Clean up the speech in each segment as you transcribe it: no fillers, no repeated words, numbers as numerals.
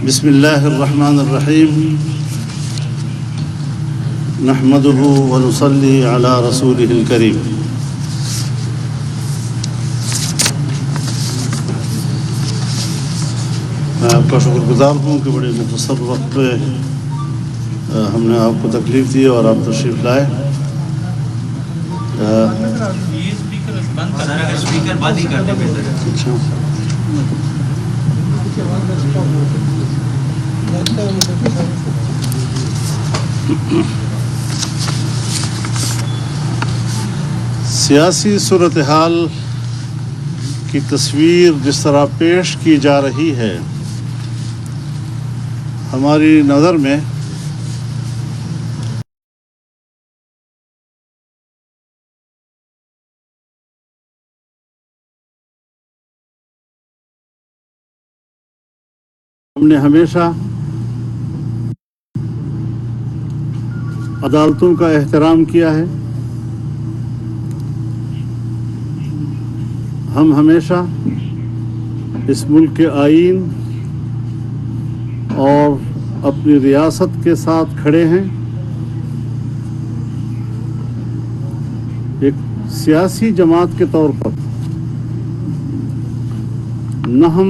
بسم اللہ الرحمن الرحیم نحمده ونصلی علی رسولہ الکریم۔ میں آپ کا شکر گزار ہوں کہ بڑے مختصر وقت میں ہم نے آپ کو تکلیف دی اور آپ تشریف لائے۔ سیاسی صورتحال کی تصویر جس طرح پیش کی جا رہی ہے، ہماری نظر میں ہم نے ہمیشہ عدالتوں کا احترام کیا ہے۔ ہم ہمیشہ اس ملک کے آئین اور اپنی ریاست کے ساتھ کھڑے ہیں۔ ایک سیاسی جماعت کے طور پر نہ ہم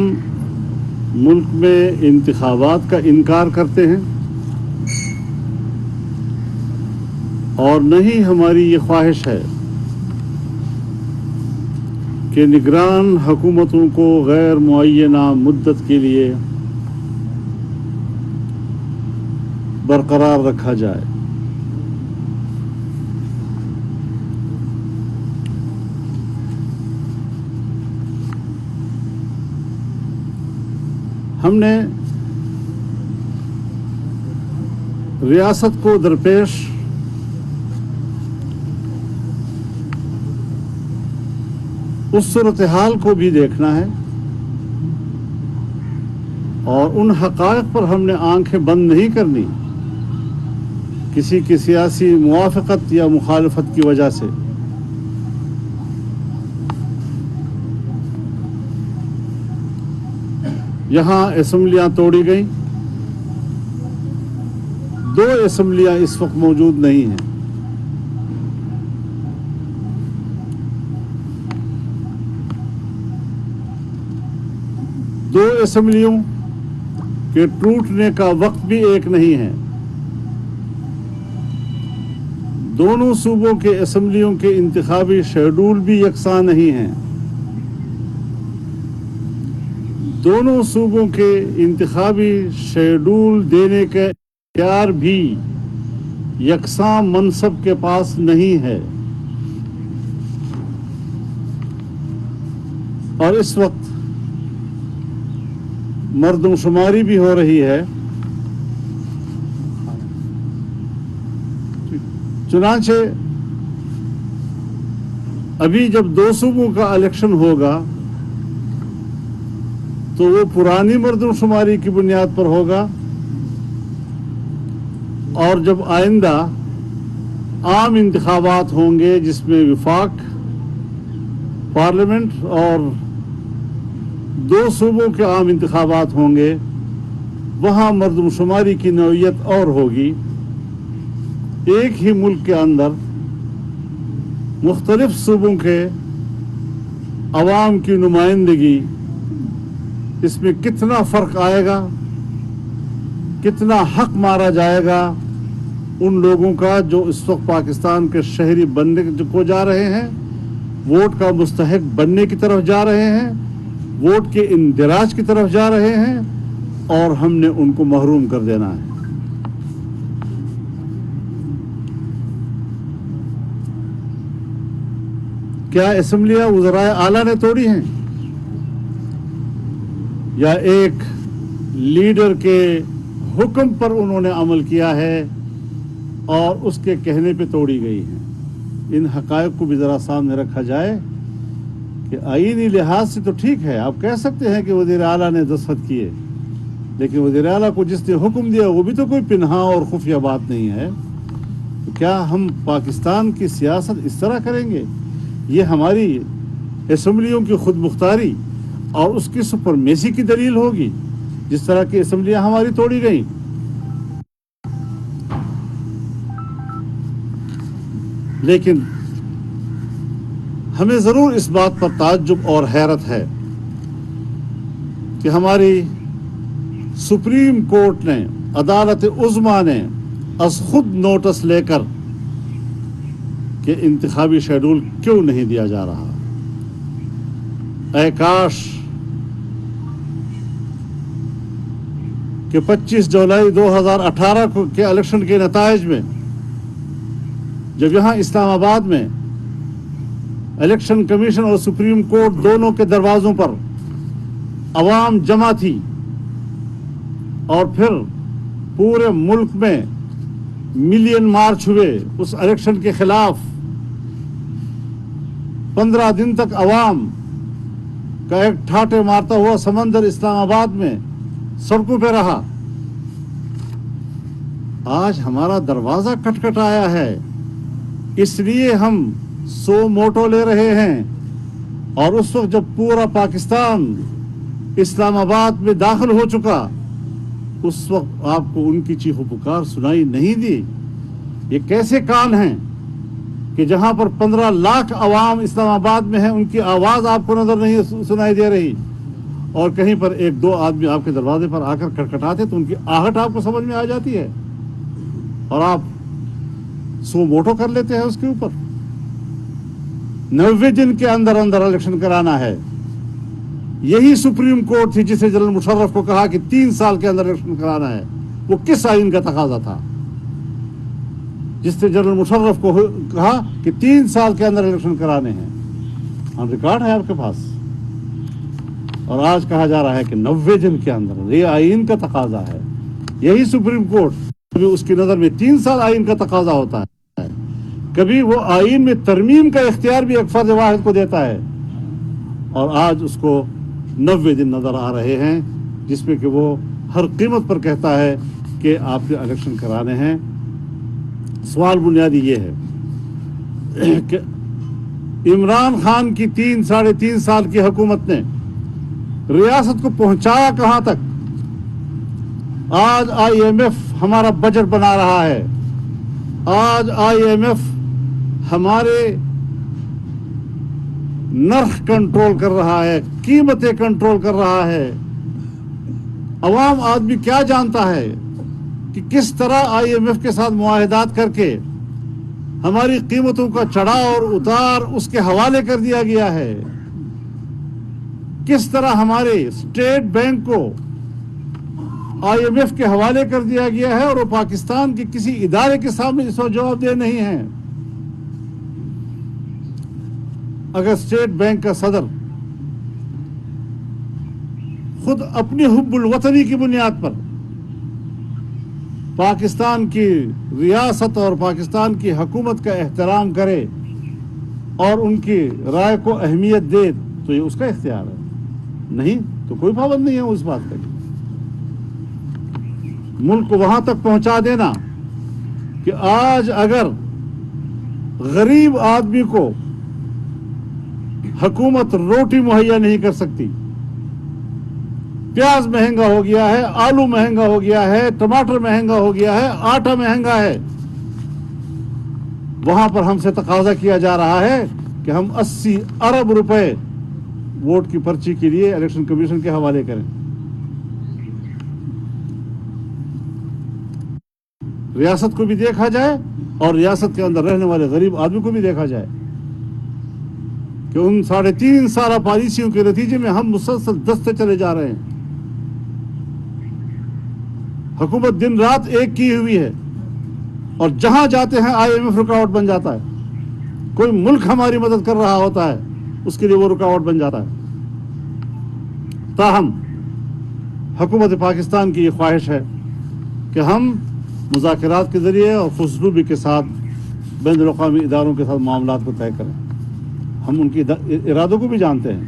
ملک میں انتخابات کا انکار کرتے ہیں اور نہ ہی ہماری یہ خواہش ہے کہ نگران حکومتوں کو غیر معینہ مدت کے لیے برقرار رکھا جائے۔ ہم نے ریاست کو درپیش اس صورتحال کو بھی دیکھنا ہے اور ان حقائق پر ہم نے آنکھیں بند نہیں کرنی کسی کی سیاسی موافقت یا مخالفت کی وجہ سے۔ یہاں اسمبلیاں توڑی گئیں، 2 اسمبلیاں اس وقت موجود نہیں ہیں۔ دو اسمبلیوں کے ٹوٹنے کا وقت بھی ایک نہیں ہے۔ دونوں صوبوں کے اسمبلیوں کے انتخابی شیڈول بھی یکساں نہیں ہیں۔ دونوں صوبوں کے انتخابی شیڈول دینے کا اختیار بھی یکساں منصب کے پاس نہیں ہے، اور اس وقت مردم شماری بھی ہو رہی ہے۔ چنانچہ ابھی جب 2 صوبوں کا الیکشن ہوگا تو وہ پرانی مردم شماری کی بنیاد پر ہوگا، اور جب آئندہ عام انتخابات ہوں گے جس میں وفاق پارلیمنٹ اور 2 صوبوں کے عام انتخابات ہوں گے، وہاں مردم شماری کی نوعیت اور ہوگی۔ ایک ہی ملک کے اندر مختلف صوبوں کے عوام کی نمائندگی، اس میں کتنا فرق آئے گا، کتنا حق مارا جائے گا ان لوگوں کا جو اس وقت پاکستان کے شہری بننے کو جا رہے ہیں، ووٹ کا مستحق بننے کی طرف جا رہے ہیں، ووٹ کے اندراج کی طرف جا رہے ہیں، اور ہم نے ان کو محروم کر دینا ہے۔ کیا اسمبلیاں وزرائے اعلیٰ نے توڑی ہیں، یا ایک لیڈر کے حکم پر انہوں نے عمل کیا ہے اور اس کے کہنے پہ توڑی گئی ہیں؟ ان حقائق کو بھی ذرا سامنے رکھا جائے کہ آئینی لحاظ سے تو ٹھیک ہے، آپ کہہ سکتے ہیں کہ وزیر اعلیٰ نے دستخط کیے، لیکن وزیر اعلیٰ کو جس نے حکم دیا وہ بھی تو کوئی پنہا اور خفیہ بات نہیں ہے۔ تو کیا ہم پاکستان کی سیاست اس طرح کریں گے؟ یہ ہماری اسمبلیوں کی خود مختاری اور اس کی سپرمیسی کی دلیل ہوگی जिस तरह की असम्बलियां हमारी तोड़ी गई। लेकिन हमें जरूर इस बात पर ताज्जुब और हैरत है कि हमारी सुप्रीम कोर्ट ने, अदालत उज़्मा ने अस खुद नोटिस लेकर कि इंतखाबी शेड्यूल क्यों नहीं दिया जा रहा। ऐ काश कि 25 जुलाई 2018 के इलेक्शन के नताइज में जब यहाँ इस्लामाबाद में इलेक्शन कमीशन और सुप्रीम कोर्ट दोनों के दरवाजों पर अवाम जमा थी और फिर पूरे मुल्क में मिलियन मार्च हुए उस इलेक्शन के खिलाफ, 15 दिन तक अवाम का एक ठाटे मारता हुआ समंदर इस्लामाबाद में सड़कों पे रहा। आज हमारा दरवाजा खटखटाया है, इसलिए हम सो मोटो ले रहे हैं। और उस वक्त जब पूरा पाकिस्तान इस्लामाबाद में दाखिल हो चुका, उस वक्त आपको उनकी चीखो पुकार सुनाई नहीं दी। ये कैसे कान हैं कि जहां पर 15 लाख अवाम इस्लामाबाद में है, उनकी आवाज आपको नजर नहीं सुनाई दे रही, और कहीं पर एक दो आदमी आपके दरवाजे पर आकर खटखटाते तो उनकी आहट आपको समझ में आ जाती है और आप सो मोटो कर लेते हैं उसके ऊपर। 90 दिन के अंदर अंदर इलेक्शन कराना है। यही सुप्रीम कोर्ट थी जिसे जनरल मुशर्रफ को कहा कि 3 साल के अंदर इलेक्शन कराना है। वो किस आइन का तकाजा था जिससे जनरल मुशर्रफ को कहा कि 3 साल के अंदर इलेक्शन कराने हैं? ऑन रिकॉर्ड है आपके पास। और आज कहा जा रहा है कि 90 दिन के अंदर। ये आइन का तकाजा है। यही सुप्रीम कोर्ट, कभी उसकी नजर में 3 साल आइन का तकाजा होता है, कभी वो आइन में तरमीम का इख्तियार भी एक फर्ज वाहिद को देता है, और आज उसको 90 दिन नजर आ रहे हैं जिसमें कि वो हर कीमत पर कहता है कि आपने इलेक्शन कराने हैं। सवाल बुनियादी ये है कि इमरान खान की 3-3.5 साल की हुकूमत ने रियासत को पहुंचाया कहां तक? आज IMF हमारा बजट बना रहा है, आज IMF हमारे नर्ख कंट्रोल कर रहा है, कीमतें कंट्रोल कर रहा है। अवाम आदमी क्या जानता है कि किस तरह IMF के साथ मुआहिदात करके हमारी कीमतों का चढ़ाव और उतार उसके हवाले कर दिया गया है। किस तरह हमारे स्टेट बैंक को IMF के हवाले कर दिया गया है और वो पाकिस्तान के किसी इदारे के सामने इस वक्त जवाबदेह नहीं है। अगर स्टेट बैंक का सदर खुद अपनी हुब्बुल वतनी की बुनियाद पर पाकिस्तान की रियासत और पाकिस्तान की हुकूमत का एहतराम करे और उनकी राय को अहमियत दे, तो ये उसका इख्तियार है। नहीं तो कोई पाबंद नहीं है उस बात का। मुल्क को वहां तक पहुंचा देना कि आज अगर गरीब आदमी को हुकूमत रोटी मुहैया नहीं कर सकती, प्याज महंगा हो गया है, आलू महंगा हो गया है, टमाटर महंगा हो गया है, आटा महंगा है, वहां पर हमसे तकाजा किया जा रहा है कि हम 80 अरब रुपए वोट की पर्ची के लिए इलेक्शन कमीशन के हवाले करें। रियासत को भी देखा जाए और रियासत के अंदर रहने वाले गरीब आदमी को भी देखा जाए कि उन 3.5 साल पॉलिसियों के नतीजे में हम मुसलसल दस्ते चले जा रहे हैं। हुकूमत दिन रात एक की हुई है और जहां जाते हैं IMF रुकावट बन जाता है। कोई मुल्क हमारी मदद कर रहा होता है, उसके लिए वो रुकावट बन जाता है। ताहम हुकूमत पाकिस्तान की ये ख्वाहिश है कि हम मुज़ाकरात के ज़रिए और खुसरूबी के साथ बैनुल अक़वामी इदारों के साथ मामलात को तय करें। हम उनके इरादों को भी जानते हैं,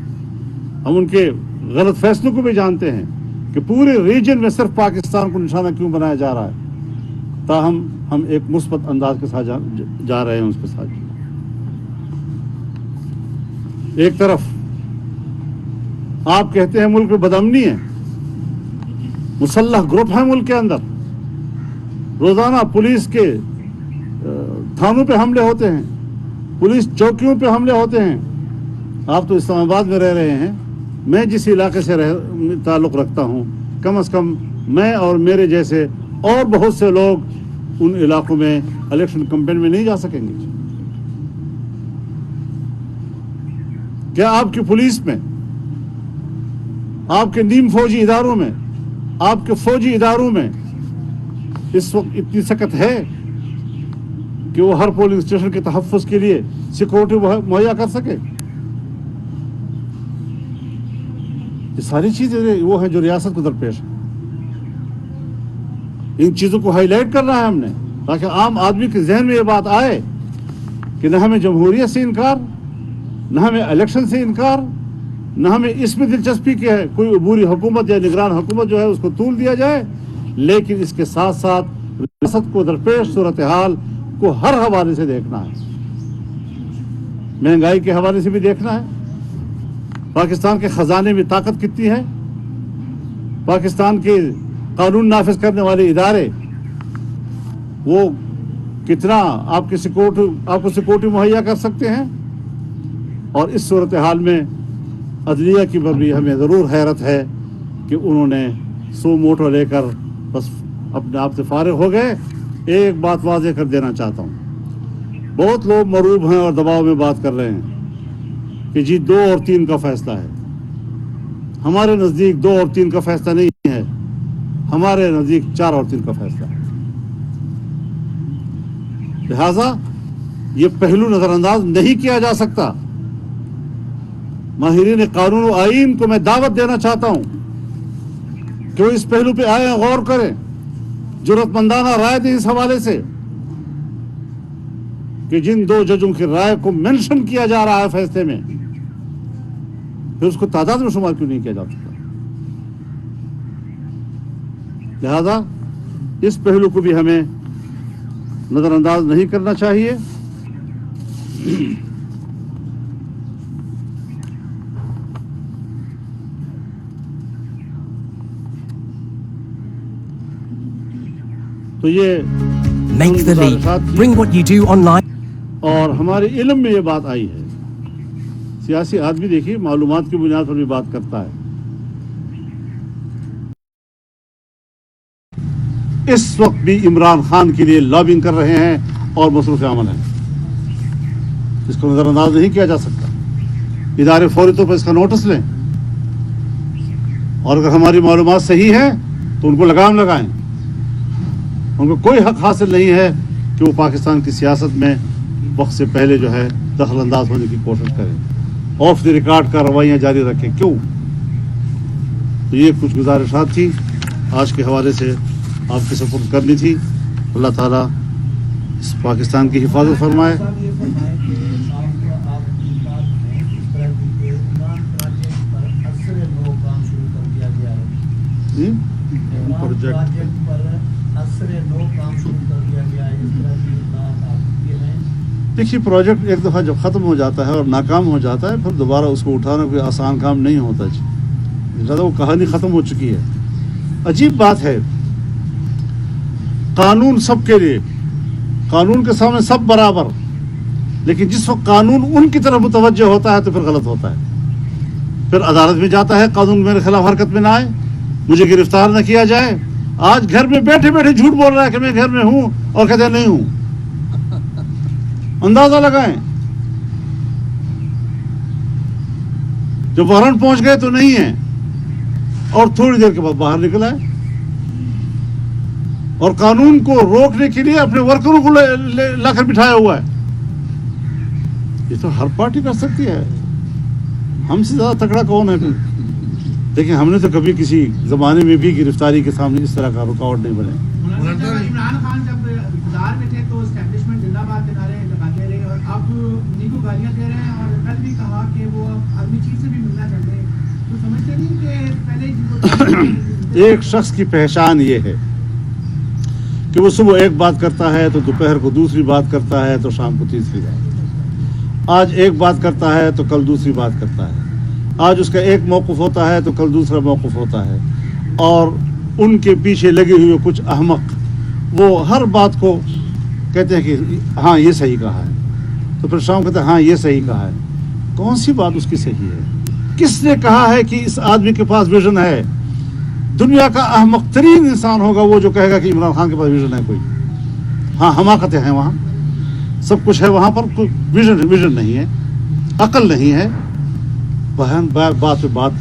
हम उनके गलत फैसलों को भी जानते हैं कि पूरे रीजन में सिर्फ पाकिस्तान को निशाना क्यों बनाया जा रहा है। ताहम हम एक मुस्बत अंदाज के साथ जा रहे हैं उसके साथ। एक तरफ आप कहते हैं मुल्क में बदअमनी है, मुसल्लह ग्रुप हैं मुल्क के अंदर, रोजाना पुलिस के थानों पे हमले होते हैं, पुलिस चौकियों पे हमले होते हैं। आप तो इस्लामाबाद में रह रहे हैं, मैं जिस इलाके से ताल्लुक़ रखता हूँ, कम से कम मैं और मेरे जैसे और बहुत से लोग उन इलाकों में इलेक्शन कैंपेन में नहीं जा सकेंगे। क्या आपकी पुलिस में, आपके नीम फौजी इदारों में, आपके फौजी इदारों में इस वक्त इतनी सख्त है कि वो हर पोलिंग स्टेशन के तहफ़्फ़ुज़ के लिए सिक्योरिटी मुहैया कर सके? ये सारी चीज़ें वो हैं जो रियासत को दरपेश है। इन चीज़ों को हाईलाइट करना है हमने, ताकि आम आदमी के जहन में ये बात आए कि न हमें जमहूरियत से इनकार, न हमें इलेक्शन से इनकार, न हमें इसमें दिलचस्पी की है कोई अबूरी हुकूमत या निगरान हुकूमत जो है उसको तूल दिया जाए, लेकिन इसके साथ साथ रियासत को दरपेश सूरत हाल को हर हवाले से देखना है। महंगाई के हवाले से भी देखना है, पाकिस्तान के खजाने में ताकत कितनी है, पाकिस्तान के कानून नाफिज करने वाले इदारे वो कितना आपको सिक्योरिटी मुहैया कर सकते हैं। और इस सूरत हाल में अदलिया की पर भी हमें ज़रूर हैरत है कि उन्होंने सो मोटो लेकर बस अपने आप से फारिग हो गए। एक बात वाज़ेह कर देना चाहता हूँ, बहुत लोग मरूब हैं और दबाव में बात कर रहे हैं कि जी 2 और 3 का फैसला है। हमारे नज़दीक 2 और 3 का फैसला नहीं है, हमारे नज़दीक 4 और 3 का फैसला है। लिहाजा ये पहलू नज़रअंदाज नहीं किया जा सकता। माहिरीन कानून व आईन को मैं दावत देना चाहता हूँ कि वो इस पहलू पे आए, गौर करें, जुर्रतमंदाना राय दें इस हवाले से कि जिन 2 जजों की राय को मेंशन किया जा रहा है फैसले में, फिर उसको तादाद में शुमार क्यों नहीं किया जा सकता। लिहाजा इस पहलू को भी हमें नजरअंदाज नहीं करना चाहिए। तो ये Make the leap. Bring what you do online. और हमारे इल्म में ये बात आई है। सियासी आदमी देखिए मालूमात की बुनियाद पर भी बात करता है। इस वक्त भी इमरान खान के लिए लॉबिंग कर रहे हैं और मसरूफ़ अमल हैं, इसको नज़रअंदाज नहीं किया जा सकता। इदारे फौरी तौर पर इसका नोटिस लें और अगर हमारी मालूमात सही है तो उनको लगाम लगाएं। उनको कोई हक हासिल नहीं है कि वो पाकिस्तान की सियासत में वक्त से पहले जो है दखल अंदाज होने की कोशिश करें, ऑफ द रिकॉर्ड कार्रवाइयाँ जारी रखें। क्यों? तो ये कुछ गुजारिशात थी आज के हवाले से आपके सपोर्ट करनी थी। अल्लाह ताला इस पाकिस्तान की हिफाजत फरमाए। देखिए प्रोजेक्ट एक दफ़ा जब ख़त्म हो जाता है और नाकाम हो जाता है फिर दोबारा उसको उठाना कोई आसान काम नहीं होता जी। ज़्यादा वो कहानी ख़त्म हो चुकी है। अजीब बात है, कानून सबके लिए, कानून के सामने सब बराबर, लेकिन जिस वक्त कानून उनकी तरफ मुतवज्जह होता है तो फिर गलत होता है। फिर अदालत में जाता है, कानून मेरे खिलाफ हरकत में ना आए, मुझे गिरफ्तार न किया जाए। आज घर में बैठे बैठे झूठ बोल रहा है कि मैं घर में हूं और कहते नहीं हूं। अंदाजा लगाएं, जब वारंट पहुंच गए तो नहीं है और थोड़ी देर के बाद बाहर निकल आए और कानून को रोकने के लिए अपने वर्करों को लाकर बिठाया हुआ है। ये तो हर पार्टी कर सकती है, हमसे ज्यादा तगड़ा कौन है? देखिए हमने तो कभी किसी जमाने में भी गिरफ्तारी के सामने इस तरह का रुकावट नहीं बने। इमरान खान जब इक़्तिदार में थे तो एस्टेब्लिशमेंट जिंदाबाद के नारे लगाते रहे और अब उन्हीं को गालियां दे रहे हैं और कल भी कहा कि वो आर्मी चीफ से भी मिलना चाहते हैं। तो समझते नहीं कि पहले एक शख्स की पहचान ये है कि वो सुबह एक बात करता है तो दोपहर को दूसरी बात करता है तो शाम को तीसरी बात, आज एक बात करता है तो कल दूसरी बात करता है, आज उसका एक मौक़िफ़ होता है तो कल दूसरा मौक़िफ़ होता है। और उनके पीछे लगे हुए कुछ अहमक वो हर बात को कहते हैं कि हाँ ये सही कहा है, तो फिर शाम कहते हैं हाँ ये सही कहा है। कौन सी बात उसकी सही है? किसने कहा है कि इस आदमी के पास विजन है? दुनिया का अहमक तरीन इंसान होगा वो जो कहेगा कि इमरान खान के पास विजन है कोई। हाँ हमाकतें हैं वहाँ, सब कुछ है वहाँ पर, कोई विजन नहीं है, अकल नहीं है। बहन बात पे बात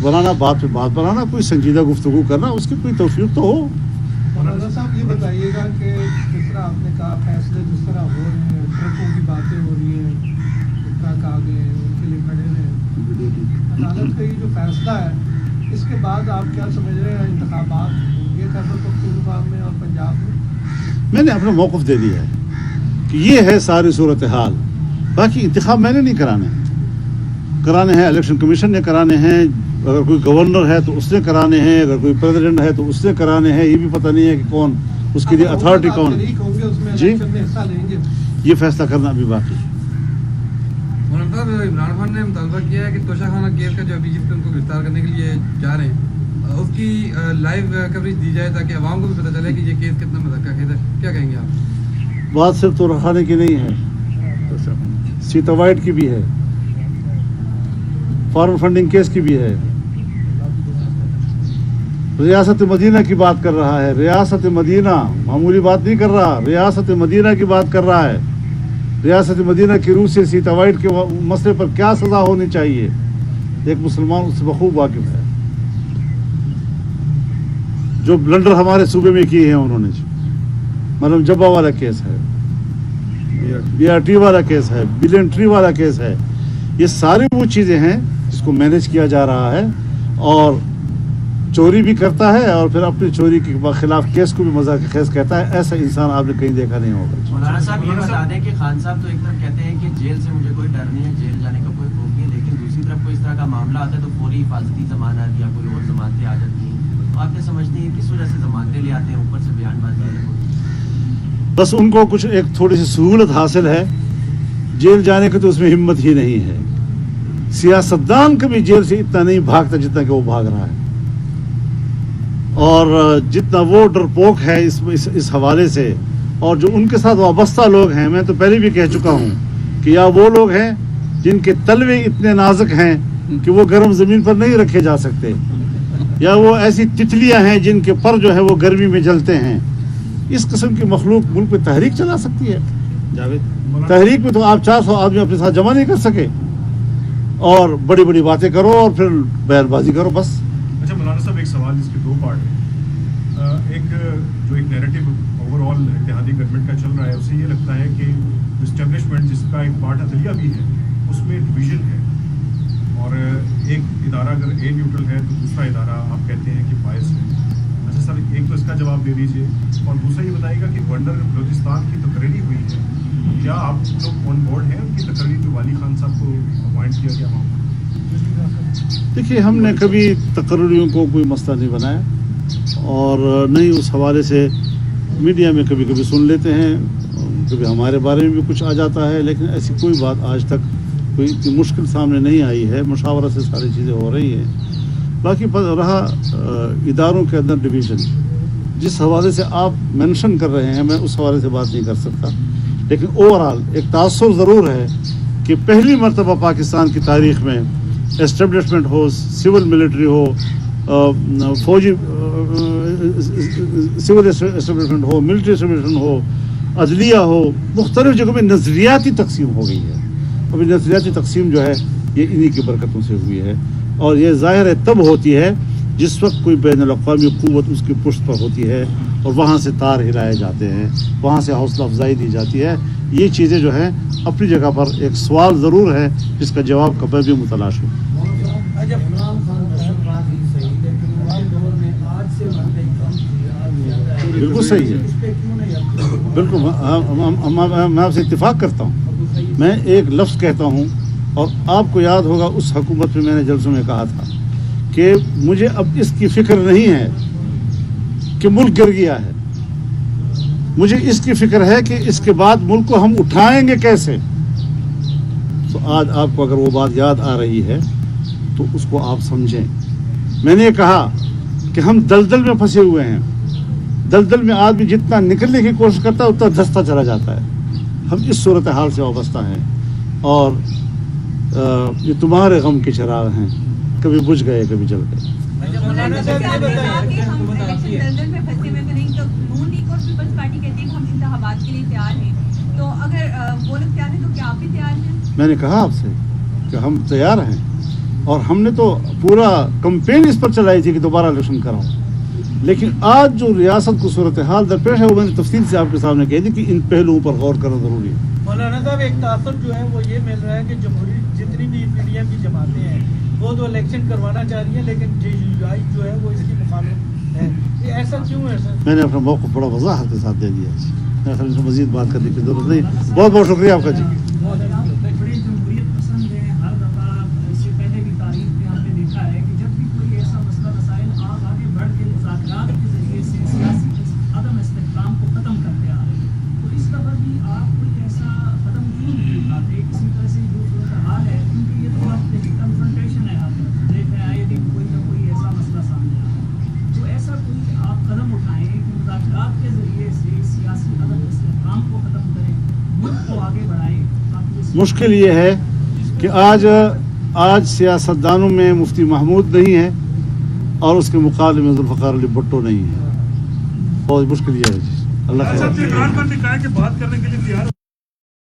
बनाना, कोई संजीदा गुफ्तगू करना, उसकी कोई तौफीक तो हो। मौलाना साहब ये बताइएगा कि जिस तरह आपने कहा फैसले जिस तरह हो रहे हैं, ट्रकों की बातें हो रही हैं, ट्रक आ गए उनके लिए खड़े हैं, अदालत का ये जो फैसला है इसके बाद आप क्या समझ रहे हैं इंतखाबात होंगे खैबर पख्तूनख्वा में और पंजाब में? मैंने अपना मौक़िफ़ दे दिया है कि ये है सारी सूरत हाल। बाकी इंतखाब मैंने नहीं कराने हैं, इलेक्शन कमीशन ने कराने हैं। अगर कोई गवर्नर है तो उसने कराने हैं, अगर कोई प्रेसिडेंट है तो उसने कराने हैं। ये भी पता नहीं है कि कौन उसके लिए अथॉरिटी कौन है जी, ये फैसला करना अभी बाकी है। इमरान खान ने मुतालबा किया है कि तोशा खाना केस का जो अभी जिस पे उनको गिरफ्तार करने के लिए जा रहे हैं उसकी लाइव कवरेज दी जाए ताकि आवाम को भी पता चले कि ये केस कितना मज़ाक़ है। क्या कहेंगे आप? बात सिर्फ तोशा खाने की नहीं है, सीता वाइट की भी है, फॉरेन फंडिंग केस की भी है, रियासत मदीना की बात कर रहा है। रियासत मदीना मामूली बात नहीं कर रहा, रियासत मदीना की बात कर रहा है। रियासत मदीना की रूह से सीता वाइट के मसले पर क्या सज़ा होनी चाहिए, एक मुसलमान उससे बखूब वाकिफ है। जो ब्लंडर हमारे सूबे में किए हैं उन्होंने, मतलब जब्बा वाला केस है, BRT वाला केस है, बिलियन ट्री वाला केस है, ये सारी वो चीज़ें हैं जिसको मैनेज किया जा रहा है। और चोरी भी करता है और फिर अपनी चोरी के खिलाफ केस को भी मजाक खेस कहता है। ऐसा इंसान आपने कहीं देखा नहीं होगा। मौलाना साहब ये बता दें कि खान साहब तो एक तरफ कहते हैं कि जेल से मुझे कोई डर नहीं है, जेल जाने का कोई खौफ नहीं है, लेकिन दूसरी तरफ कोई इस तरह का मामला आता है तो फौरी हिफाजती जमानत या कोई और जमानतें आ जाती हैं, तो आपने समझते हैं किस वजह से जमानतें ले आते हैं, ऊपर से बयानबाजी है? बस उनको कुछ एक थोड़ी सी सहूलत हासिल है, जेल जाने की तो उसमें हिम्मत ही नहीं है। सियासतदान कभी जेल से इतना नहीं भागता जितना कि वो भाग रहा है, और जितना वो डरपोक है इस हवाले से। और जो उनके साथ वाबस्ता लोग हैं, मैं तो पहले भी कह चुका हूँ कि या वो लोग हैं जिनके तलवे इतने नाजुक हैं कि वो गर्म ज़मीन पर नहीं रखे जा सकते, या वो ऐसी तितलियाँ हैं जिनके पर जो है वो गर्मी में जलते हैं। इस किस्म की मखलूक मुल्क पे तहरीक चला सकती है। जावेद, तहरीक में तो आप 400 आदमी अपने साथ जमा नहीं कर सके, और बड़ी बड़ी बातें करो और फिर बयानबाजी करो बस। अच्छा मौलाना साहब, एक सवाल जिसके दो पार्ट हैं। एक जो एक नैरेटिव ओवरऑल इत्तेहादी गवर्नमेंट का चल रहा है, उसे ये लगता है कि इस्टेब्लिशमेंट जिसका एक पार्ट अदलिया भी है उसमें डिवीजन है, और एक इदारा अगर ए न्यूट्रल है तो दूसरा इदारा आप कहते हैं कि बायस है। अच्छा सर, एक तो इसका जवाब दे दीजिए, और दूसरा ये बताइएगा कि गवर्नर बलूचिस्तान की तकरीरी हुई है, क्या आप लोग ऑन बोर्ड हैं उनकी तकरीर जो वाली खान साहब को अपॉइंट किया गया मामला? देखिए, हमने कभी तकरीरियों को कोई मसला नहीं बनाया, और नहीं उस हवाले से मीडिया में कभी कभी सुन लेते हैं, कभी हमारे बारे में भी कुछ आ जाता है, लेकिन ऐसी कोई बात आज तक कोई इतनी मुश्किल सामने नहीं आई है। मुशावरा से सारी चीज़ें हो रही हैं। बाकी रहा इदारों के अंदर डिवीज़न, जिस हवाले से आप मेंशन कर रहे हैं, मैं उस हवाले से बात नहीं कर सकता, लेकिन ओवरऑल एक तासुर ज़रूर है कि पहली मरतबा पाकिस्तान की तारीख़ में एस्टेब्लिशमेंट हो, सिविल मिलिट्री हो, फौजी सिविल एस्टेब्लिशमेंट हो, मिलिट्री एस्टेब्लिशमेंट हो, अदलिया हो, मुख्तलिफ जगहों में नज़रियाती तकसीम हो गई है। अभी नज़रियाती तकसीम जो है ये इन्हीं की बरकतों से हुई है, और ये ज़ाहिर है तब होती है जिस वक्त कोई बैनुल-अक़वामी क़ुव्वत उसकी पुश्त पर होती है और वहाँ से तार हिलाए जाते हैं, वहाँ से हौसला अफजाई दी जाती है। ये चीज़ें जो हैं अपनी जगह पर एक सवाल ज़रूर है जिसका जवाब कभी भी मुतलाश हो। बिल्कुल सही है, बिल्कुल मैं आपसे इत्तेफाक करता हूँ। मैं एक लफ्ज़ कहता हूँ, और आपको याद होगा उस हुकूमत में मैंने जलसों में कहा था कि मुझे अब इसकी फ़िक्र नहीं है कि मुल्क गिर गया है, मुझे इसकी फ़िक्र है कि इसके बाद मुल्क को हम उठाएंगे कैसे। तो आज आपको अगर वो बात याद आ रही है तो उसको आप समझें। मैंने कहा کہ ہم دلدل میں پھنسے ہوئے ہیں. دلدل میں آدمی جتنا نکلنے کی کوشش کرتا ہے اتنا دھستا چلا جاتا ہے. ہم اس صورتحال سے وابستہ ہیں اور یہ تمہارے غم کے چراغ ہیں, کبھی بجھ گئے کبھی جل گئے. مولانا صاحب یہ بتائیں کہ ہم الیکشن دلدل میں پھنسے ہوئے تو نہیں, تو نون لیگ اور پیپلز پارٹی کہتی ہے کہ ہم انتخابات کے لیے تیار ہیں, تو اگر وہ لوگ تیار ہیں تو کیا آپ بھی تیار ہیں؟ میں نے کہا آپ سے کہ ہم تیار ہیں اور ہم نے تو پورا کمپین اس پر چلائی تھی کہ دوبارہ الیکشن کراؤں, لیکن آج جو ریاست کو صورتحال درپیش ہے وہ میں نے تفصیل سے آپ کے سامنے کہہ دی کہ ان پہلوؤں پر غور کرنا ضروری ہے. مولانا صاحب ایک تاثر جو ہے وہ یہ مل رہا ہے کہ جمہوری جتنی بھی پی ڈی ایم کی جماعتیں ہیں وہ تو الیکشن کروانا چاہ رہی ہیں لیکن جے یو آئی جو ہے وہ اس کی مخالف ہے. یہ ایسا کیوں ہے سر؟ میں نے اپنا موقف بڑا وضاحت کے ساتھ دے دیا ہے, میرے خیال سے مزید بات کرنے کی ضرورت نہیں. بہت بہت شکریہ آپ کا جی. بڑے جمہوریت پسند ہیں, ہر دفعہ اس سے پہلے بھی تاریخ میں ہم نے دیکھا ہے کہ جب بھی کوئی ایسا مسئلہ مسائل آپ آگے بڑھ کے مذاکرات کے ذریعے سے سیاسی عدم استحکام کو ختم کرتے آ رہے ہیں, تو اس دفعہ بھی آپ کوئی ایسا قدم کیوں نہیں اٹھاتے کسی طرح سے جو صورتحال ہے, کیونکہ یہ تو آپ دیکھیں کنفرنٹیشن ہے, آپ دیکھ رہے ہیں آئے دن کوئی نہ کوئی ایسا مسئلہ سامنے آ رہا ہے, تو ایسا کوئی آپ قدم اٹھائیں کہ مذاکرات کے ذریعے سے سیاسی عدم استحکام کو ختم کریں, ملک کو آگے بڑھائیں. مشکل یہ ہے کہ آج سیاستدانوں میں مفتی محمود نہیں ہے اور اس کے مقابلے میں ذوالفقار علی بھٹو نہیں ہے. بہت مشکل یہ ہے جی. اللہ خیر. پر نکاح کے بات کرنے کے لیے تیار